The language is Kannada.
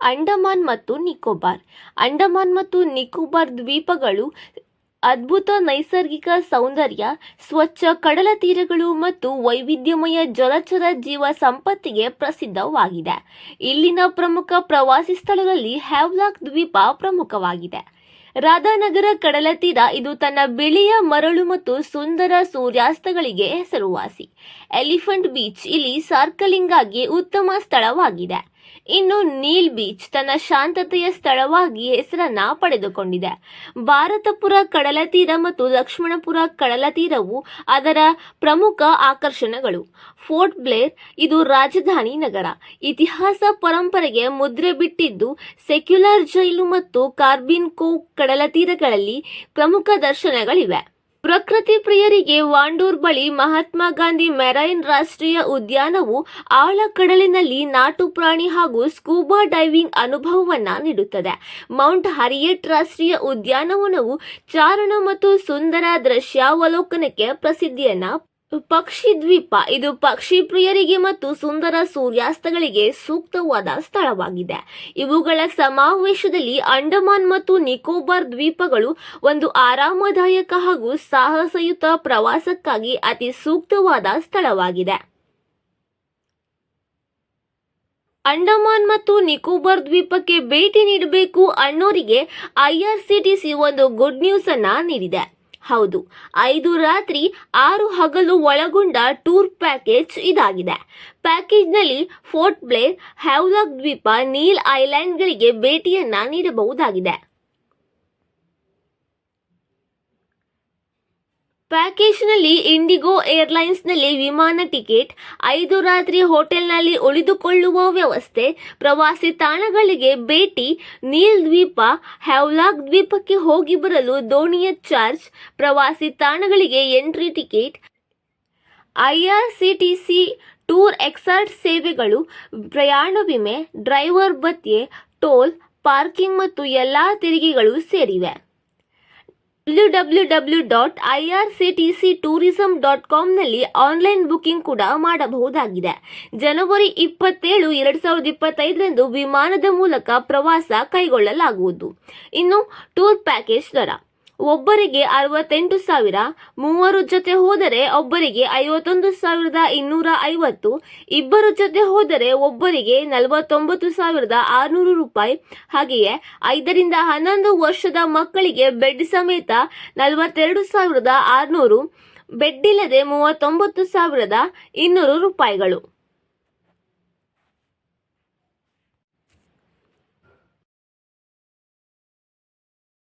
ಅಂಡಮಾನ್ ಮತ್ತು ನಿಕೋಬಾರ್. ಅಂಡಮಾನ್ ಮತ್ತು ನಿಕೋಬಾರ್ ದ್ವೀಪಗಳು ಅದ್ಭುತ ನೈಸರ್ಗಿಕ ಸೌಂದರ್ಯ, ಸ್ವಚ್ಛ ಕಡಲ ತೀರಗಳು ಮತ್ತು ವೈವಿಧ್ಯಮಯ ಜಲಚರ ಜೀವ ಸಂಪತ್ತಿಗೆ ಪ್ರಸಿದ್ಧವಾಗಿದೆ. ಇಲ್ಲಿನ ಪ್ರಮುಖ ಪ್ರವಾಸಿ ಸ್ಥಳಗಳಲ್ಲಿ ಹ್ಯಾವ್ಲಾಕ್ ದ್ವೀಪ ಪ್ರಮುಖವಾಗಿದೆ. ರಾಧಾನಗರ ಕಡಲತೀರ ಇದು ತನ್ನ ಬಿಳಿಯ ಮರಳು ಮತ್ತು ಸುಂದರ ಸೂರ್ಯಾಸ್ತಗಳಿಗೆ ಹೆಸರುವಾಸಿ. ಎಲಿಫೆಂಟ್ ಬೀಚ್ ಇಲ್ಲಿ ಸಾರ್ಕಲಿಂಗ್ಗಾಗಿ ಉತ್ತಮ ಸ್ಥಳವಾಗಿದೆ. ಇನ್ನು ನೀಲ್ ಬೀಚ್ ತನ್ನ ಶಾಂತತೆಯ ಸ್ಥಳವಾಗಿ ಹೆಸರನ್ನ ಪಡೆದುಕೊಂಡಿದೆ. ಭಾರತಪುರ ಕಡಲತೀರ ಮತ್ತು ಲಕ್ಷ್ಮಣಪುರ ಕಡಲತೀರವು ಅದರ ಪ್ರಮುಖ ಆಕರ್ಷಣೆಗಳು. ಫೋರ್ಟ್ ಬ್ಲೇರ್ ಇದು ರಾಜಧಾನಿ ನಗರ. ಇತಿಹಾಸ ಪರಂಪರೆಗೆ ಮುದ್ರೆ ಬಿಟ್ಟಿದ್ದು, ಸೆಕ್ಯುಲರ್ ಜೈಲು ಮತ್ತು ಕಾರ್ಬಿನ್ ಕೋವ್ ಕಡಲತೀರಗಳಲ್ಲಿ ಪ್ರಮುಖ ದರ್ಶನಗಳಿವೆ. ಪ್ರಕೃತಿ ಪ್ರಿಯರಿಗೆ ವಾಂಡೂರ್ ಬಳಿ ಮಹಾತ್ಮ ಗಾಂಧಿ ಮೆರೈನ್ ರಾಷ್ಟ್ರೀಯ ಉದ್ಯಾನವು ಆಳಕಡಲಿನಲ್ಲಿ ನಾಟು ಪ್ರಾಣಿ ಹಾಗೂ ಸ್ಕೂಬಾ ಡೈವಿಂಗ್ ಅನುಭವವನ್ನು ನೀಡುತ್ತದೆ. ಮೌಂಟ್ ಹರಿಯೆಟ್ ರಾಷ್ಟ್ರೀಯ ಉದ್ಯಾನವನವು ಚಾರಣ ಮತ್ತು ಸುಂದರ ದೃಶ್ಯಾವಲೋಕನಕ್ಕೆ ಪ್ರಸಿದ್ಧಿಯನ್ನ. ಪಕ್ಷಿ ದ್ವೀಪ ಇದು ಪಕ್ಷಿ ಪ್ರಿಯರಿಗೆ ಮತ್ತು ಸುಂದರ ಸೂರ್ಯಾಸ್ತಗಳಿಗೆ ಸೂಕ್ತವಾದ ಸ್ಥಳವಾಗಿದೆ. ಇವುಗಳ ಸಮಾವೇಶದಲ್ಲಿ ಅಂಡಮಾನ್ ಮತ್ತು ನಿಕೋಬಾರ್ ದ್ವೀಪಗಳು ಒಂದು ಆರಾಮದಾಯಕ ಹಾಗೂ ಸಾಹಸಯುತ ಪ್ರವಾಸಕ್ಕಾಗಿ ಅತಿ ಸೂಕ್ತವಾದ ಸ್ಥಳವಾಗಿದೆ. ಅಂಡಮಾನ್ ಮತ್ತು ನಿಕೋಬಾರ್ ದ್ವೀಪಕ್ಕೆ ಭೇಟಿ ನೀಡಬೇಕು ಅನ್ನೋರಿಗೆ IRCTC ಒಂದು ಗುಡ್ ನ್ಯೂಸ್ ಅನ್ನ ನೀಡಿದೆ. ಹೌದು, 5 ರಾತ್ರಿ 6 ಹಗಲು ಒಳಗೊಂಡ ಟೂರ್ ಪ್ಯಾಕೇಜ್ ಇದಾಗಿದೆ. ಪ್ಯಾಕೇಜ್ನಲ್ಲಿ ಫೋರ್ಟ್ ಬ್ಲೇರ್, ಹ್ಯಾವ್ಲಾಕ್ ದ್ವೀಪ, ನೀಲ್ ಐಲ್ಯಾಂಡ್ಗಳಿಗೆ ಭೇಟಿಯನ್ನ ನೀಡಬಹುದಾಗಿದೆ. ಪ್ಯಾಕೇಜ್ನಲ್ಲಿ ಇಂಡಿಗೋ ಏರ್ಲೈನ್ಸ್ನಲ್ಲಿ ವಿಮಾನ ಟಿಕೆಟ್, 5 ರಾತ್ರಿ ಹೋಟೆಲ್ನಲ್ಲಿ ಉಳಿದುಕೊಳ್ಳುವ ವ್ಯವಸ್ಥೆ, ಪ್ರವಾಸಿ ತಾಣಗಳಿಗೆ ಭೇಟಿ, ನೀಲ್ ದ್ವೀಪ, ಹ್ಯಾವ್ಲಾಕ್ ದ್ವೀಪಕ್ಕೆ ಹೋಗಿ ಬರಲು ದೋಣಿಯ ಚಾರ್ಜ್, ಪ್ರವಾಸಿ ತಾಣಗಳಿಗೆ ಎಂಟ್ರಿ ಟಿಕೆಟ್, IRCTC ಟೂರ್ ಎಕ್ಸಾರ್ಟ್ ಸೇವೆಗಳು, ಪ್ರಯಾಣ ವಿಮೆ, ಡ್ರೈವರ್ ಭತ್ಯೆ, ಟೋಲ್, ಪಾರ್ಕಿಂಗ್ ಮತ್ತು ಎಲ್ಲಾ ತೆರಿಗೆಗಳು ಸೇರಿವೆ. www.irctctourism.com ನಲ್ಲಿ ಆನ್ಲೈನ್ ಬುಕಿಂಗ್ ಕೂಡ ಮಾಡಬಹುದಾಗಿದೆ. ಜನವರಿ 27, 2025 ವಿಮಾನದ ಮೂಲಕ ಪ್ರವಾಸ ಕೈಗೊಳ್ಳಲಾಗುವುದು. ಇನ್ನು ಟೂರ್ ಪ್ಯಾಕೇಜ್ ದರ ಒಬ್ಬರಿಗೆ 68,000, 3 ಜೊತೆ ಹೋದರೆ ಒಬ್ಬರಿಗೆ 51,250, ಇಬ್ಬರು ಜೊತೆ ಹೋದರೆ ಒಬ್ಬರಿಗೆ 49,600 ರೂಪಾಯಿ. ಹಾಗೆಯೇ 5 ರಿಂದ 11 ವರ್ಷದ ಮಕ್ಕಳಿಗೆ ಬೆಡ್ ಸಮೇತ 42,600, ಬೆಡ್ ಇಲ್ಲದೆ 39,200 ರೂಪಾಯಿಗಳು.